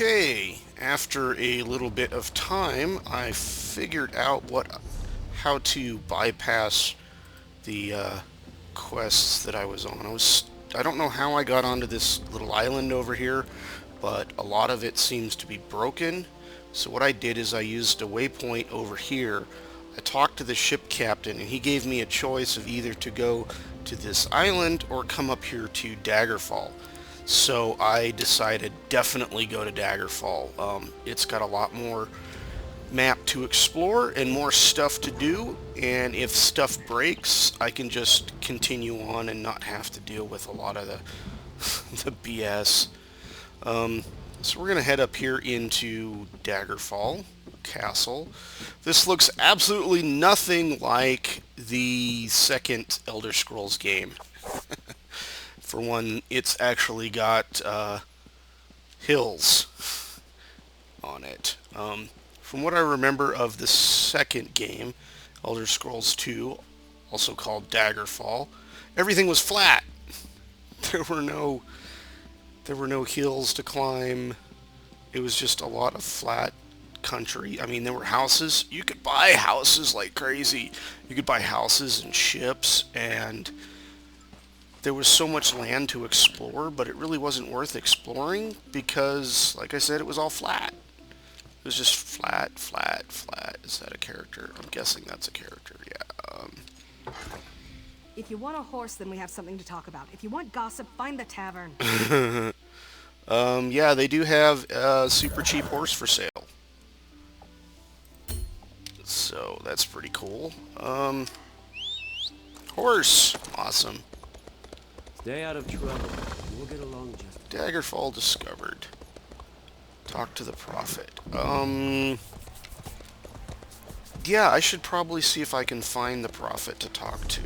Okay, after a little bit of time, I figured out how to bypass the quests that I was on. I don't know how I got onto this little island over here, but a lot of it seems to be broken. So what I did is I used a waypoint over here. I talked to the ship captain, and he gave me a choice of either to go to this island or come up here to Daggerfall. So I decided definitely go to Daggerfall. It's got a lot more map to explore and more stuff to do, and if stuff breaks, I can just continue on and not have to deal with a lot of the BS. So we're going to head up here into Daggerfall Castle. This looks absolutely nothing like the second Elder Scrolls game. For one, it's actually got hills on it. From what I remember of the second game, Elder Scrolls 2, also called Daggerfall, everything was flat. There were no hills to climb. It was just a lot of flat country. I mean, there were houses. You could buy houses like crazy. You could buy houses and ships, and there was so much land to explore, but it really wasn't worth exploring because, like I said, it was all flat. It was just flat, flat, flat. Is that a character? I'm guessing that's a character, yeah. If you want a horse, then we have something to talk about. If you want gossip, find the tavern. Yeah, they do have a super cheap horse for sale. So, that's pretty cool. Horse! Awesome. Stay out of trouble. We'll get along just... Daggerfall discovered. Talk to the prophet. Yeah, I should probably see if I can find the prophet to talk to.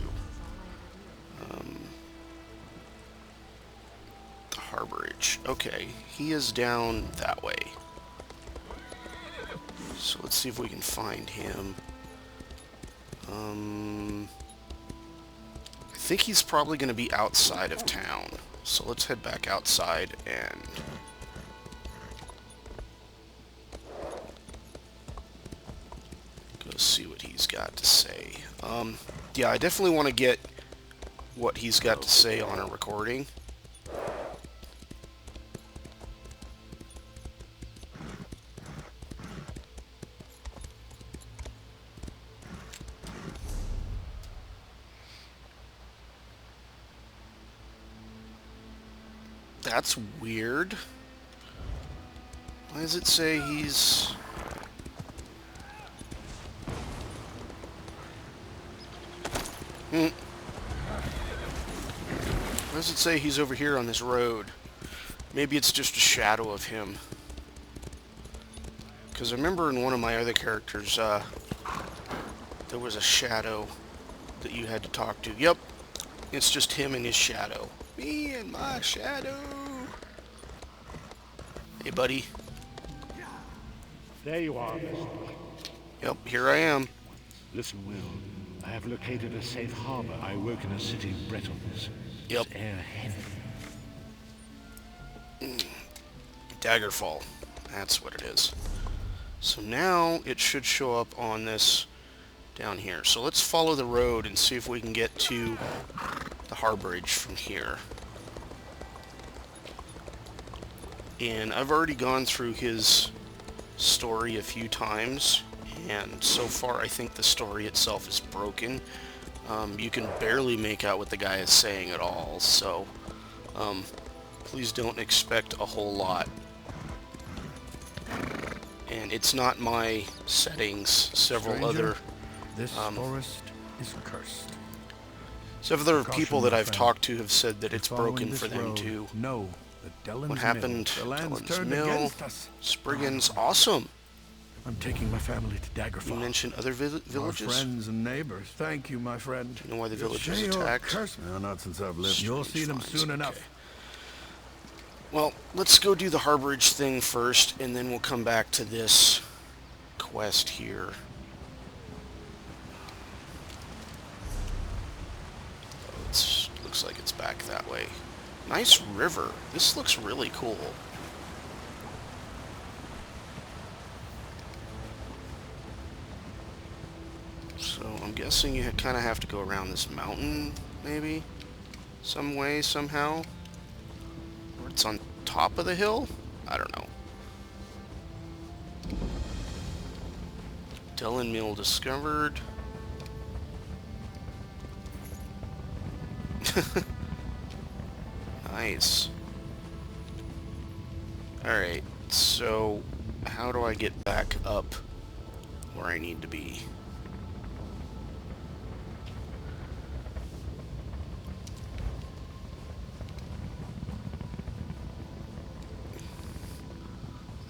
The harborage. Okay, he is down that way. So let's see if we can find him. I think he's probably going to be outside of town. So let's head back outside and go see what he's got to say. Yeah, I definitely want to get what he's got to say on a recording. That's weird. Why does it say he's... Why does it say he's over here on this road? Maybe it's just a shadow of him. Because I remember in one of my other characters, there was a shadow that you had to talk to. Yep, it's just him and his shadow. Me and my shadow. Hey, buddy. There you are, Mister. Yep, here I am. Listen, Will. I have located a safe harbor. I work in a city of Bretons. Yep. It's air heavy. Daggerfall. That's what it is. So now it should show up on this down here. So let's follow the road and see if we can get to the harborage from here. And I've already gone through his story a few times, and so far I think the story itself is broken. You can barely make out what the guy is saying at all, so please don't expect a whole lot. And it's not my settings. Several other this forest is cursed. Several other people that I've talked to have said that it's broken for them too. No, the What happened? The land's Dellen's turned Mill, against us. Spriggan's, awesome. I'm taking my family to You Daggerfall. mentioned other Our villages? friends and neighbors. Thank you, my friend. Do you know why the You'll village is say your attacked? curse- No, not since I've lived. You'll see them Strange soon finds, enough. okay. Well, let's go do the harborage thing first, and then we'll come back to this quest here. Oh, looks like it's back that way. Nice river. This looks really cool. So I'm guessing you kind of have to go around this mountain, maybe? Some way, somehow? Or it's on top of the hill? I don't know. Dellen Mill discovered. Nice. Alright, so how do I get back up where I need to be?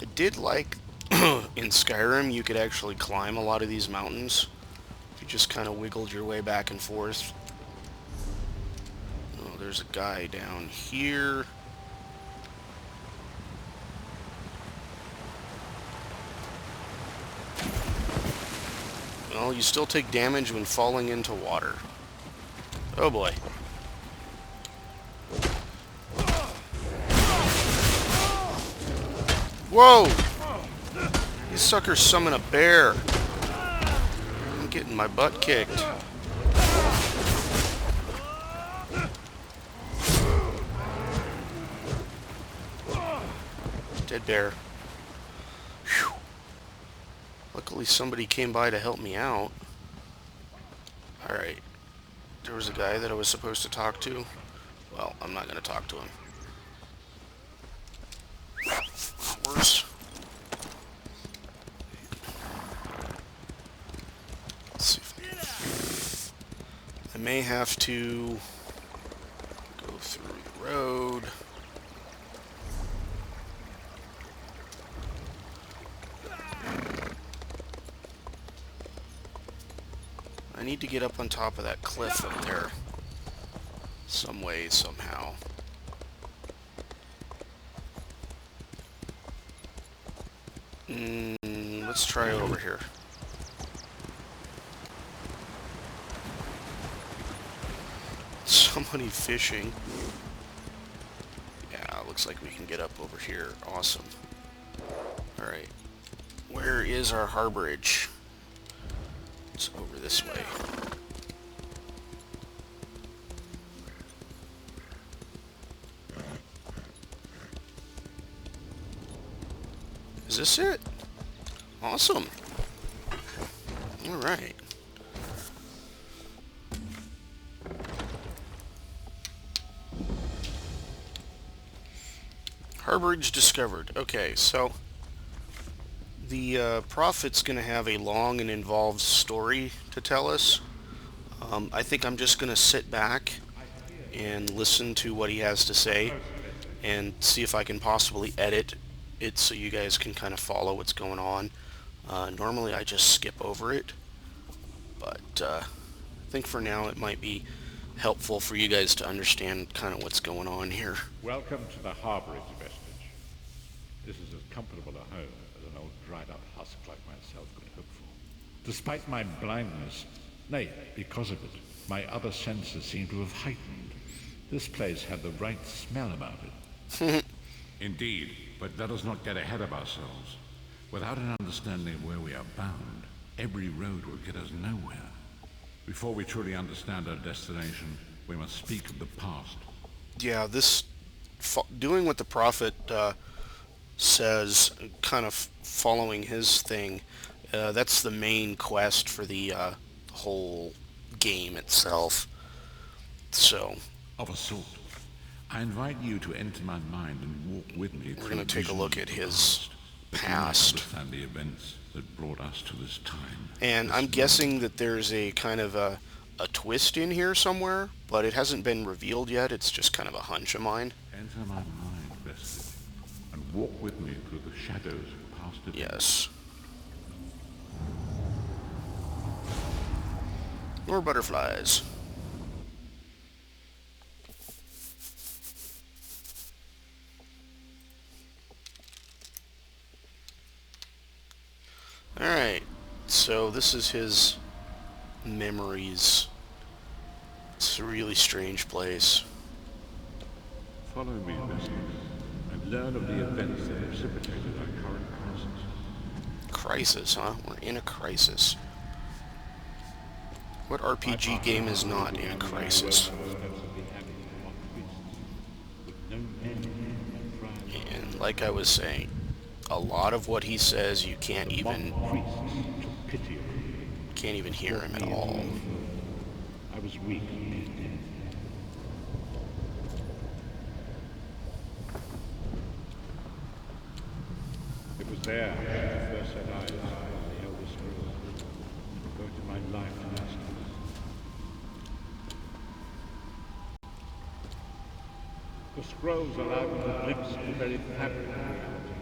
I did like in Skyrim you could actually climb a lot of these mountains. You just kind of wiggled your way back and forth. Oh, there's a guy down here. Well, you still take damage when falling into water. Oh boy. Whoa! These suckers summon a bear. I'm getting my butt kicked. Dead bear. Whew. Luckily somebody came by to help me out. Alright. There was a guy that I was supposed to talk to. Well, I'm not going to talk to him. Worse. Let's see if I may have to go through the road. I need to get up on top of that cliff up there. Some way, somehow. Let's try over here. Somebody fishing. Yeah, looks like we can get up over here. Awesome. Alright. Where is our harborage? It's over this way. Is this it? Awesome. Alright. Harborage discovered. Okay, so the prophet's going to have a long and involved story to tell us. I think I'm just going to sit back and listen to what he has to say and see if I can possibly edit it so you guys can kind of follow what's going on. Normally I just skip over it, but I think for now it might be helpful for you guys to understand kind of what's going on here. Welcome to the harborage vestige. This is as comfortable a home as an old dried-up husk like myself could hope for. Despite my blindness, nay, because of it, my other senses seem to have heightened. This place had the right smell about it. Indeed, but let us not get ahead of ourselves. Without an understanding of where we are bound, every road will get us nowhere. Before we truly understand our destination, we must speak of the past. Yeah, this doing what the prophet says, kind of following his thing, that's the main quest for the whole game itself. So, Of a sort. I invite you to enter my mind and walk with me. We're going to take a look at his past. Understand the events that brought us to this time. And I'm guessing that there's a kind of a twist in here somewhere, but it hasn't been revealed yet. It's just kind of a hunch of mine. Enter my mind, vestige, and walk with me through the shadows of past events. Yes. More butterflies. Alright, so this is his memories. It's a really strange place. Follow me, vestige, and learn of the events that precipitated our current crisis. Crisis, huh? We're in a crisis. What RPG game is not in a crisis? And like I was saying, a lot of what he says you can't even hear him at all. I was weak. It was there I first set eyes on the Elder Scrolls. Devoted my life to that stuff. The scrolls allowed me to glimpse the very fabric of reality,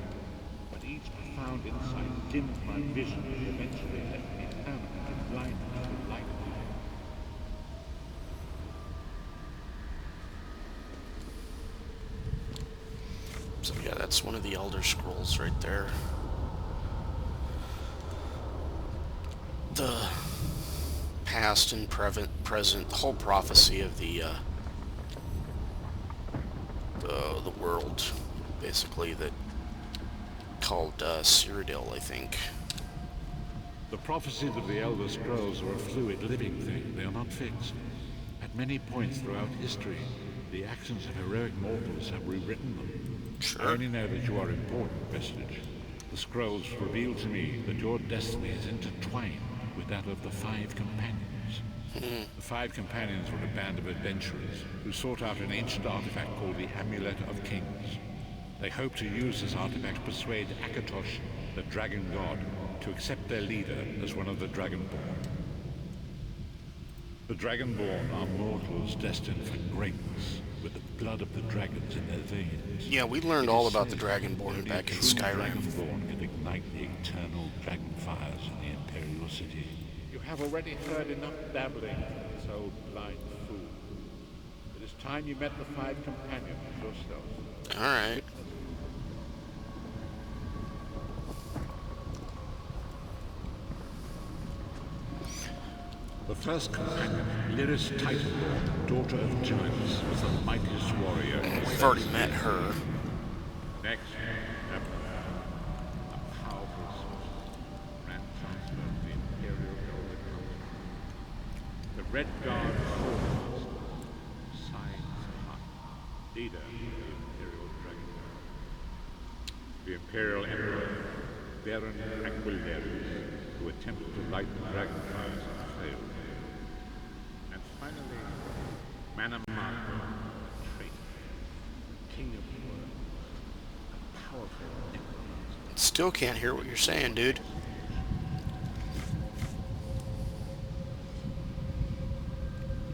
but each profound insight dimmed my vision and eventually left me permanently blinded to the light of it. So yeah, that's one of the Elder Scrolls right there. The past and present, the whole prophecy of the world, basically, that called Cyrodiil, I think. The prophecies of the Elder Scrolls are a fluid, living thing. They are not fixed. At many points throughout history, the actions of heroic mortals have rewritten them. Sure. I only know that you are important, Vestige. The scrolls reveal to me that your destiny is intertwined with that of the Five Companions. The Five Companions were a band of adventurers who sought out an ancient artifact called the Amulet of Kings. They hoped to use this artifact to persuade Akatosh, the dragon god, to accept their leader as one of the Dragonborn. The Dragonborn are mortals destined for greatness, with the blood of the dragons in their veins. Yeah, we learned all about the Dragonborn back in Skyrim. Dragonborn can ignite the eternal dragon fires in the Imperial City. You have already heard enough babbling from this old blind fool. It is time you met the Five Companions yourself. Alright. The first companion, Lyris Titanborn, daughter of giants, was the mightiest warrior. We've already met her. Next, Emperor, a powerful sorcerer, Grand Chancellor of the Imperial Golden Council. The Red Guard Foremost, Science High, leader of the Imperial Dragon Guard. The Imperial Emperor, Baron Aquilarius, who attempted to light the dragon fires and failed. And finally, Manamako, traitor, king of the world, a powerful necromancer. Still can't hear what you're saying, dude.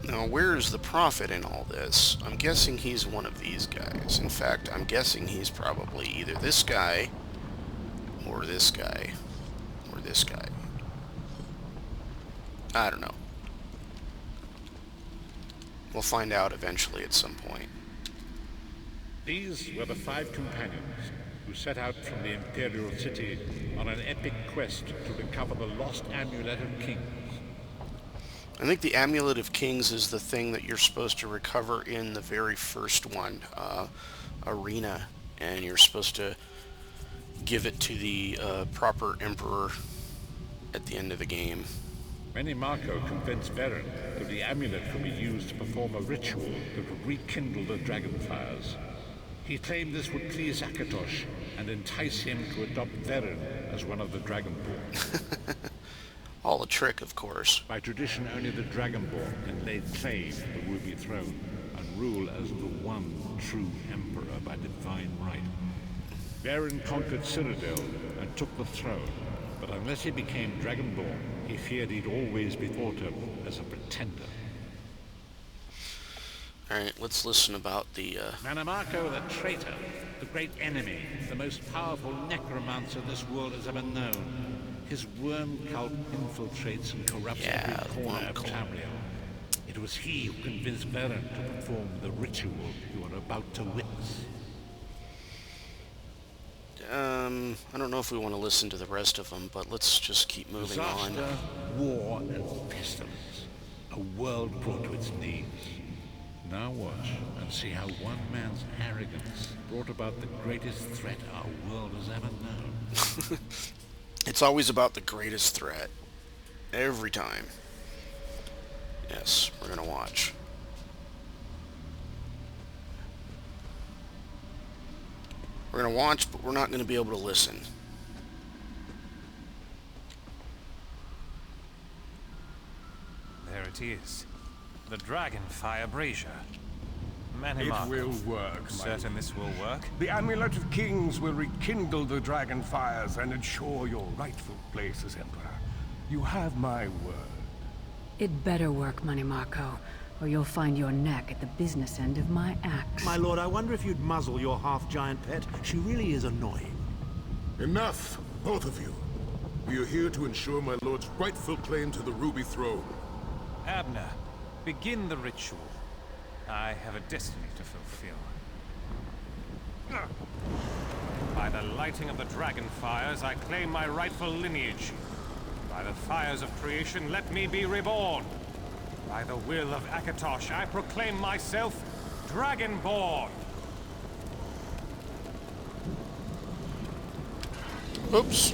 Now, where's the prophet in all this? I'm guessing he's one of these guys. In fact, I'm guessing he's probably either this guy, or this guy, or this guy. I don't know. We'll find out eventually at some point. These were the Five Companions who set out from the Imperial City on an epic quest to recover the lost Amulet of Kings. I think the Amulet of Kings is the thing that you're supposed to recover in the very first one, arena, and you're supposed to give it to the proper emperor at the end of the game. Manamako convinced Baron that the amulet could be used to perform a ritual that would rekindle the dragon fires. He claimed this would please Akatosh and entice him to adopt Veren as one of the Dragonborn. All a trick, of course. By tradition, only the Dragonborn can lay claim to the Ruby Throne and rule as the one true Emperor by divine right. Veren conquered Cyrodiil and took the throne, but unless he became Dragonborn, he feared he'd always be thought of as a pretender. Alright, let's listen about the, Manamako the traitor, the great enemy, the most powerful necromancer this world has ever known. His worm cult infiltrates and corrupts every corner of Tamriel. It was he who convinced Veren to perform the ritual you are about to witness. I don't know if we want to listen to the rest of them, but let's just keep moving on. Disaster, war, and pestilence. A world brought to its knees. Now watch and see how one man's arrogance brought about the greatest threat our world has ever known. It's always about the greatest threat. Every time. Yes, we're gonna watch. We're gonna watch, but we're not gonna be able to listen. There it is. The Dragonfire brazier. It Manimarco. will work, my Certain this will work? The Amulet of Kings will rekindle the dragon fires and ensure your rightful place as Emperor. You have my word. It better work, Manimarco, or you'll find your neck at the business end of my axe. My lord, I wonder if you'd muzzle your half-giant pet. She really is annoying. Enough, both of you. We are here to ensure my lord's rightful claim to the Ruby Throne. Abner, begin the ritual. I have a destiny to fulfill. By the lighting of the dragon fires, I claim my rightful lineage. By the fires of creation, let me be reborn. By the will of Akatosh, I proclaim myself Dragonborn. Oops.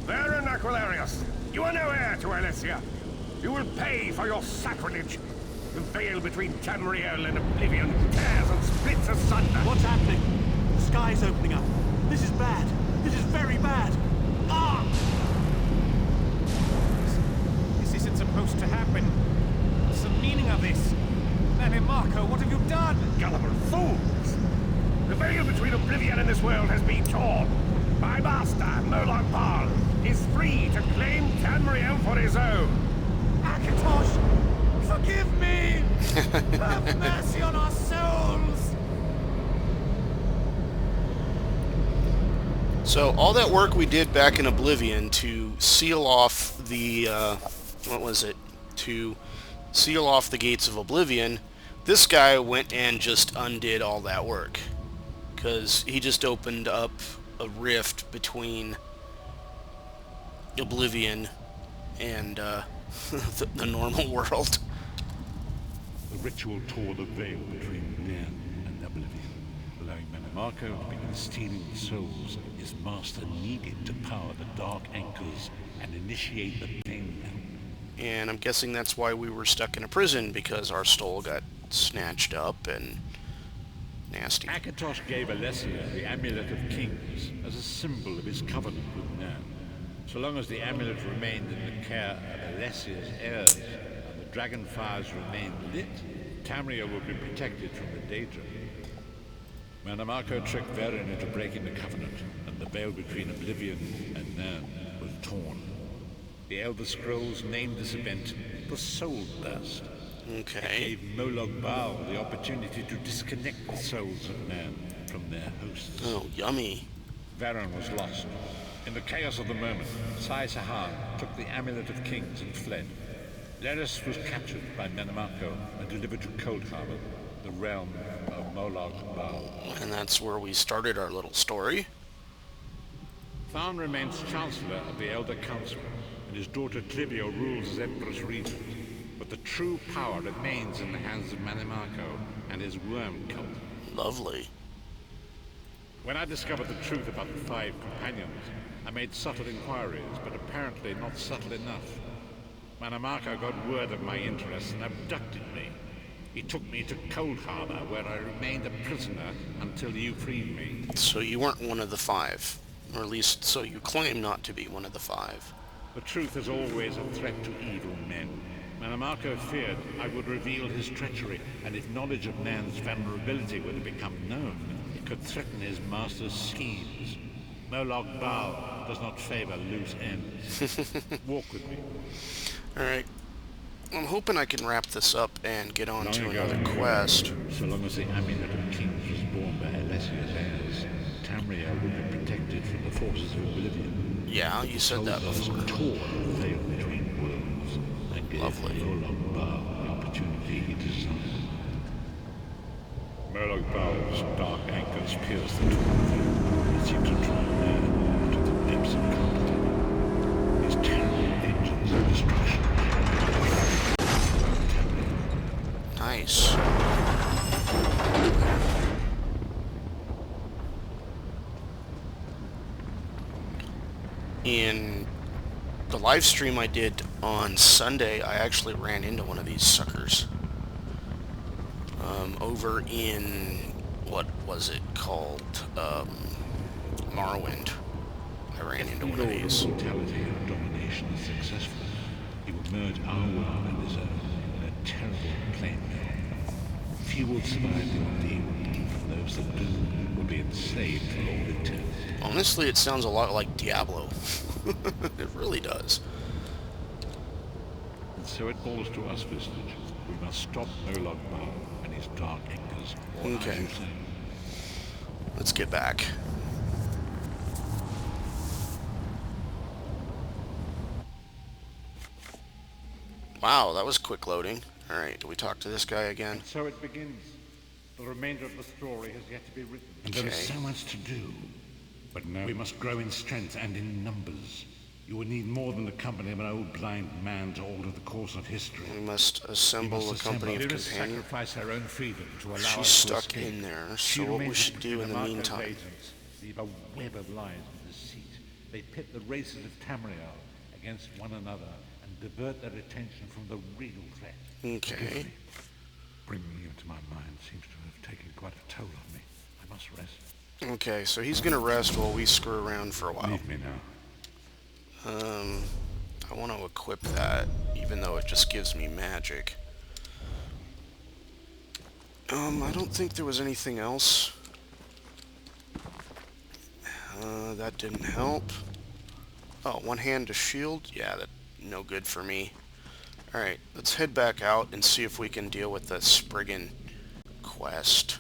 Baron Aquilarius, you are no heir to Alessia. You will pay for your sacrilege. The veil between Tamriel and Oblivion tears and splits asunder. What's happening? The sky's opening up. This is bad. This is very bad. Ah! This isn't supposed to happen. What's the meaning of this? Manimarco, what have you done? Gullible fools! The veil between Oblivion and this world has been torn. My master, Moloch Baal, is free to claim Tamriel for his own. Akatosh, forgive me! Have mercy on our souls! So all that work we did back in Oblivion to seal off the, what was it? To seal off the gates of Oblivion, this guy went and just undid all that work. Because he just opened up a rift between Oblivion and the normal world. The ritual tore the veil between Nairn and Oblivion, allowing Manimarco to begin stealing the souls his master needed to power the Dark Anchors and initiate the Pain. And I'm guessing that's why we were stuck in a prison, because our soul got snatched up and nasty. Akatosh gave Alessia the Amulet of Kings as a symbol of his covenant with Nairn. So long as the amulet remained in the care of Alessia's heirs and the dragon fires remained lit, Tamriel would be protected from the danger. Manimarco tricked Varen into breaking the covenant, and the veil between Oblivion and Nairn was torn. The Elder Scrolls named this event the Soul Burst. Okay. It gave Moloch Baal the opportunity to disconnect the souls of Nairn from their hosts. Oh, yummy. Varen was lost. In the chaos of the moment, Sai Sahan took the Amulet of Kings and fled. Leris was captured by Manimarco and delivered to Cold Harbor, the realm of Moloch Baal. And that's where we started our little story. Tharn remains Chancellor of the Elder Council, and his daughter Clivio rules as Empress Regent. But the true power remains in the hands of Manimarco and his worm cult. Lovely. When I discovered the truth about the 5 companions, I made subtle inquiries, but apparently not subtle enough. Manimarco got word of my interests and abducted me. He took me to Cold Harbor, where I remained a prisoner until you freed me. So you weren't one of the 5. Or at least, so you claim not to be one of the 5. The truth is always a threat to evil men. Manimarco feared I would reveal his treachery, and if knowledge of Nairn's vulnerability were to become known, it could threaten his master's schemes. Moloch Baal does not favor loose ends. Walk with me. Alright. I'm hoping I can wrap this up and get on to Long ago, another quest. So long as the Amulet of Kings was borne by Alessia's heirs, Tamriel would be protected from the forces of Oblivion. Yeah, you said that before. Tore the veil between worlds and gave Lovely. Moloch Baal the opportunity he desired. Moloch Baal's dark anchors pierced the torn veil. It seemed to draw Nairn to the depths of conflict. His terrible engines of destruction. Nice. In the live stream I did on Sunday, I actually ran into one of these suckers. Over in, what was it called? Morrowind. I ran into one of these. Brutality and domination is successful. He will merge our world and his own in a terrible plain mill. Few will survive the ordeal, and those that do will be enslaved for all eternity. Honestly, it sounds a lot like Diablo. It really does. And so it falls to us, Vistage. We must stop Molag Bal and his dark echoes. Or Okay. as you say, Let's get back. Wow, that was quick loading. Alright, do we talk to this guy again? And so it begins. The remainder of the story has yet to be written. and there is so much to do. But now we must grow in strength and in numbers. You will need more than the company of an old blind man to alter the course of history. We must assemble a company of We must companions. sacrifice our own freedom to allow She's us to stuck escape. in there, She so what we remains should do in the Marco's meantime... agents weave a web of lies and deceit. They pit the races of Tamriel against one another and divert their attention from the real threat. Okay. Bringing you into my mind seems to have taken quite a toll on me. I must rest. Okay, so he's gonna rest while we screw around for a while. Leave me now. I want to equip that, even though it just gives me magic. I don't think there was anything else. That didn't help. Oh, one hand to shield? Yeah, that no good for me. Alright, let's head back out and see if we can deal with the Spriggan quest.